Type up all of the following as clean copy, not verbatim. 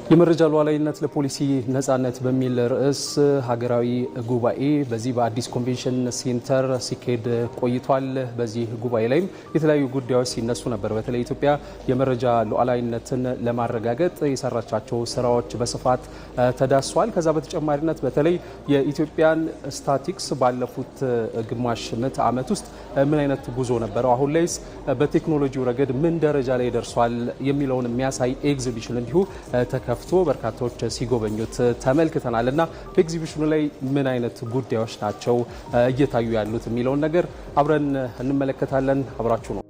የመረጃ ሉዓላዊነት ለፖሊሲ ነጻነት በሚል ርዕስ ሀገራዊ ጉባኤ በዚህ በአዲስ ኮንቬንሽን ሴንተር ሲካሄድ ቆይቷል። በዚህ ጉባኤ ላይም የተለያዩ ጉዳዮች ሲነሱ ነበር። በተለይ ኢትዮጵያ የመረጃ ሉዓላዊነትን ለማረጋገጥ የሰራቻቸው ስራዎች በስፋት ተዳስሷል። ከዛ በተጨማሪነት በተለይ የኢትዮጵያን ስታቲክስ ባለፉት ግማሽ ምዕተ ዓመት ውስጥ ምን አይነት ጉዞ ነበረው፣ አሁን ላይስ በቴክኖሎጂው ረገድ ምን ደረጃ ላይ ደርሷል የሚለውን የሚያሳይ ኤግዚቢሽን እንዲሁ ከፍቶ በርካታዎች ሲጎበኙት ተመልክተናል እና በኤግዚቢሽኑ ላይ ምን አይነት ጉዳዮች ናቸው እየታዩ ያሉት የሚለውን ነገር አብረን እንመለከታለን። አብራችሁ ነው።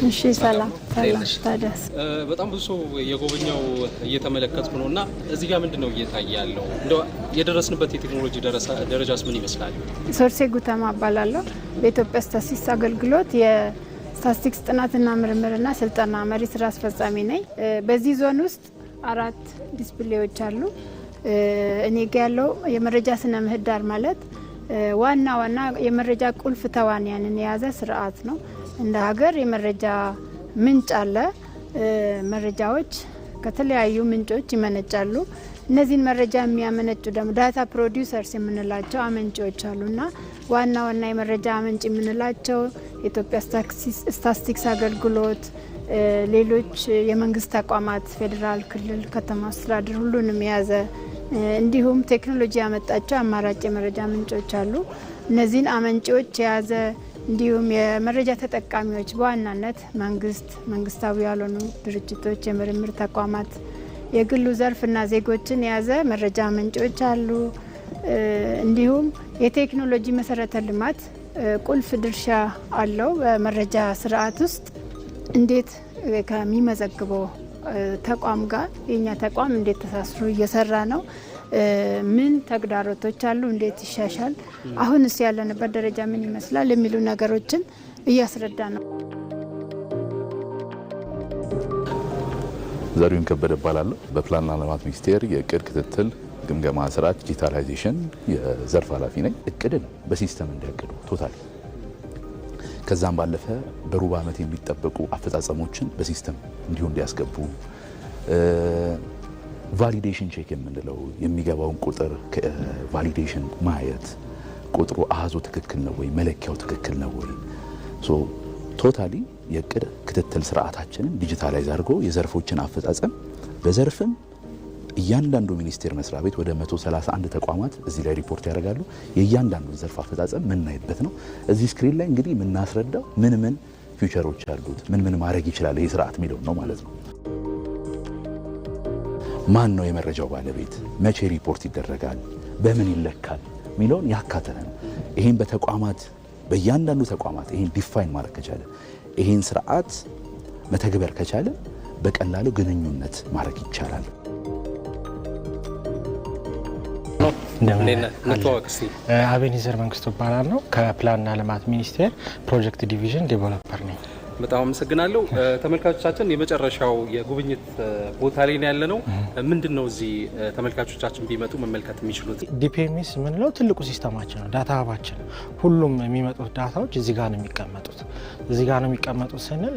እሺ፣ ሰላም ታዲያስ። በጣም ብዙ ሰው የጎበኛው እየተመለከትኩ ነው እና እዚህ ጋር ምንድነው እየታየ ያለው? እንደው የደረስንበት የቴክኖሎጂ ደረጃስ ምን ይመስላል? ሶርሴ ጉተማ እባላለሁ። በኢትዮጵያ ስታቲስቲክስ አገልግሎት ስታቲስቲክስ ጥናትና ምርምርና ስልጠና መሪ ስራ አስፈጻሚ ነኝ። በዚህ ዞን ውስጥ 4 ዲስፕሌዎች አሉ። እኔ ጋ ያለው የመረጃ ስነ ምህዳር ማለት ዋና የመረጃ ቁልፍ ተዋንያንን የያዘ ስርዓት ነው። እንደ ሀገር የመረጃ ምንጭ አለ። መረጃዎች ከተለያዩ ምንጮች ይመነጫሉ። እነዚህን መረጃ የሚያመነጩ ደግሞ ዳታ ፕሮዲውሰርስ የምንላቸው አመንጪዎች አሉና ዋና የመረጃ አመንጭ የምንላቸው የኢትዮጵያ ስታቲስቲክስ አገልግሎት፣ ሌሎች የመንግስት ተቋማት፣ ፌዴራል፣ ክልል፣ ከተማ አስተዳደር ሁሉንም የያዘ እንዲሁም ቴክኖሎጂ ያመጣቸው አማራጭ የመረጃ ምንጮች አሉ። እነዚህን አመንጪዎች የያዘ እንዲሁም የመረጃ ተጠቃሚዎች በዋናነት መንግስታዊ ያልሆኑ ድርጅቶች፣ የምርምር ተቋማት፣ የግሉ ዘርፍና ዜጎችን የያዘ መረጃ ምንጮች አሉ። እንዲሁም የቴክኖሎጂ መሰረተ ልማት ቁልፍ ድርሻ አለው። በመረጃ ስርዓት ውስጥ እንዴት ከሚመዘግበው ተቋም ጋር የኛ ተቋም እንዴት ተሳስሮ እየሰራ ነው፣ ምን ተግዳሮቶች አሉ፣ እንዴት ይሻሻል፣ አሁንስ ያለንበት ደረጃ ምን ይመስላል የሚሉ ነገሮችን እያስረዳ ነው። ዘሪሁን ከበደ እባላለሁ። በፕላንና ልማት ሚኒስቴር የእቅድ ክትትል ግምገማ ስርዓት ዲጂታላይዜሽን የዘርፍ ኃላፊ ነኝ። እቅድን በሲስተም እንዲያቅዱ ቶታሊ፣ ከዛም ባለፈ በሩብ ዓመት የሚጠበቁ አፈጻጸሞችን በሲስተም እንዲሁ እንዲያስገቡ፣ ቫሊዴሽን ቼክ የምንለው የሚገባውን ቁጥር ቫሊዴሽን ማየት፣ ቁጥሩ አሃዙ ትክክል ነው ወይ፣ መለኪያው ትክክል ነው ወይ፣ ቶታሊ የእቅድ ክትትል ስርዓታችንን ዲጂታላይዝ አድርጎ የዘርፎችን አፈጻጸም በዘርፍም እያንዳንዱ ሚኒስቴር መስሪያ ቤት ወደ 131 ተቋማት እዚህ ላይ ሪፖርት ያደርጋሉ። የእያንዳንዱን ዘርፍ አፈጻጸም የምናይበት ነው። እዚህ ስክሪን ላይ እንግዲህ የምናስረዳው ምን ፊውቸሮች አሉት፣ ምን ማድረግ ይችላል ይህ ስርዓት የሚለው ነው ማለት ነው። ማን ነው የመረጃው ባለቤት፣ መቼ ሪፖርት ይደረጋል፣ በምን ይለካል የሚለውን ያካተተ ነው። ይሄን በተቋማት በእያንዳንዱ ተቋማት ይሄን ዲፋይን ማድረግ ከቻለ፣ ይሄን ስርዓት መተግበር ከቻለ በቀላሉ ግንኙነት ማድረግ ይቻላል። አቤኔዘር መንግስቱ እባላለሁ። ከፕላንና ልማት ሚኒስቴር ፕሮጀክት ዲቪዥን ዴቨሎፐር ነኝ። በጣም አመሰግናለሁ። ተመልካቾቻችን የመጨረሻው የጉብኝት ቦታ ላይ ያለ ነው። ምንድነው እዚህ ተመልካቾቻችን ቢመጡ መመልከት የሚችሉት? ዲፒኤምኤስ የምንለው ትልቁ ሲስተማችን ነው፣ ዳታ ሀባችን። ሁሉም የሚመጡት ዳታዎች እዚህ ጋር ነው የሚቀመጡት። እዚህ ጋር ነው የሚቀመጡት ስንል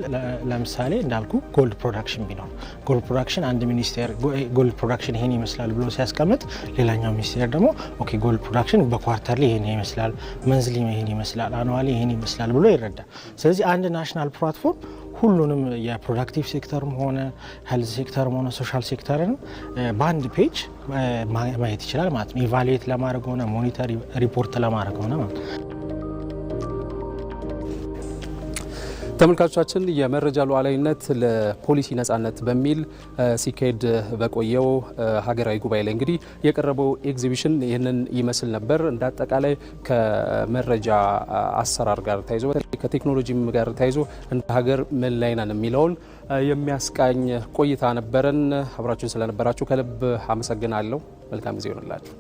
ለምሳሌ እንዳልኩ ጎልድ ፕሮዳክሽን ቢኖር ጎልድ ፕሮዳክሽን አንድ ሚኒስቴር ጎልድ ፕሮዳክሽን ይሄን ይመስላል ብሎ ሲያስቀምጥ፣ ሌላኛው ሚኒስቴር ደግሞ ኦኬ ጎልድ ፕሮዳክሽን በኳርተርሊ ይሄን ይመስላል፣ መንዝሊ ይሄን ይመስላል፣ አኑዋሊ ይሄን ይመስላል ብሎ ይረዳል። ስለዚህ አንድ ናሽናል ፕላትፎርም ሁሉንም የፕሮዳክቲቭ ሴክተርም ሆነ ሄልዝ ሴክተርም ሆነ ሶሻል ሴክተርንም በአንድ ፔጅ ማየት ይችላል ማለት ነው። ኢቫሉዌት ለማድረግ ሆነ ሞኒተር ሪፖርት ለማድረግ ሆነ ማለት ነው። ተመልካቾቻችን የመረጃ ሉዓላዊነት ለፖሊሲ ነጻነት በሚል ሲካሄድ በቆየው ሀገራዊ ጉባኤ ላይ እንግዲህ የቀረበው ኤግዚቢሽን ይህንን ይመስል ነበር። እንደ አጠቃላይ ከመረጃ አሰራር ጋር ተያይዞ ከቴክኖሎጂም ጋር ተያይዞ እንደ ሀገር ምን ላይ ነን የሚለውን የሚያስቃኝ ቆይታ ነበረን። አብራችሁን ስለነበራችሁ ከልብ አመሰግናለሁ። መልካም ጊዜ ይሆንላችሁ።